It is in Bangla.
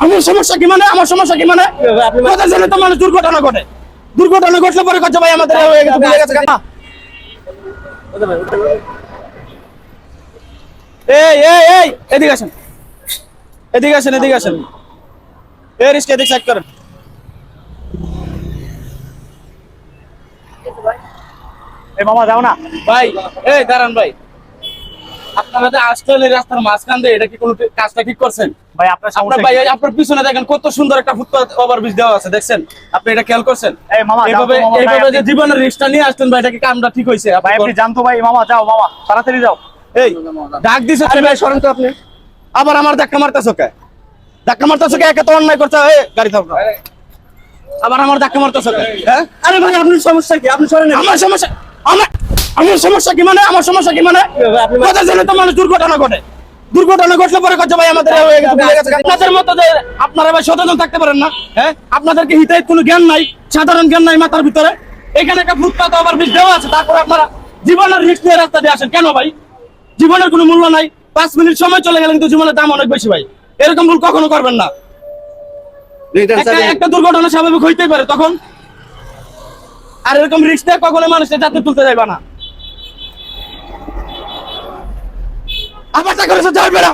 আমার সমস্যা কি মানে? আমার সমস্যা কি মানে? কোথায় জানে তো মানুষ দুর্ঘটনা ঘটে, দুর্ঘটনা ঘটলে পরে কথা ভাই আমাদের হয়ে গেছে, ভুলে গেছে কেন? এই এই এই এদিকে আসেন, এদিকে আসেন, এদিকে আসেন। এই রিস্ক এদিকে সাইড করেন এই মামা যাও না ভাই। এই দাঁড়ান ভাই, আপনারা যে আসছেন এই রাস্তার মাঝখান দিয়ে, এটা কি কোনো কাজটা ঠিক করছেন? ভাই, আপনার আপনার সমস্যা ভাই কি? এই আপনার পিছনে দেখেন কত সুন্দর একটা ফুটপাথ ওভারব্রিজ দেওয়া আছে, দেখছেন? আপনি এটা খেয়াল করছেন? এই মামা যাও তো, এইভাবে মামা, ভাই, এইভাবে যে আপনি- জীবনের রিস্কটা নিয়ে আসছেন ভাই, এটা কি কামটা ঠিক হয়েছে? ভাই আপনি জানতো ভাই, মামা যাও, মামা তাড়াতাড়ি যাও। এই ডাক দিছে ভাই, সরেন তো আপনি। আবার আমার ধাক্কা মারতেছ কে? ধাক্কা মারতেছ কে? একে তো অন্যায় করছে। এই গাড়ি থামো। আবার আমার ধাক্কা মারতেছ কে? হ্যাঁ? আরে ভাই আপনার সমস্যা কি? আপনি সরেন। আমার সমস্যা, আমার আমার সমস্যা কি মানে? আমার সমস্যা কি মানে? কোথায় জানে তো মানুষ দুর্ঘটনা ঘটে, দুর্ঘটনা ঘটলে পরে কথা ভাই আমাদের হয়ে গেছে, ভুলে গেছে কেন? আপনাদের মতো যে আপনারা ভাই সচেতন থাকতে পারেন না? হ্যাঁ, আপনাদেরকে হিতাহিত কোনো জ্ঞান নাই, সাধারণ জ্ঞান নাই মাথার ভিতরে। এখানে একটা ফুটপাথ ওভারব্রিজ দেওয়া আছে, তারপর আপনারা জীবনের রিস্ক নিয়ে রাস্তা দিয়ে আসেন কেন ভাই? জীবনের কোনো মূল্য নাই, 5 মিনিট সময় চলে গেলে কিন্তু জীবনের দাম অনেক বেশি ভাই। এরকম ভুল কখনো করবেন না। একটা দুর্ঘটনা স্বাভাবিক হইতেই পারে তখন, আর এরকম রিস্ক নিয়ে কখনো মানুষের যাতে তুলতে যাইবা না। আবার তা করেছে, যাবে না।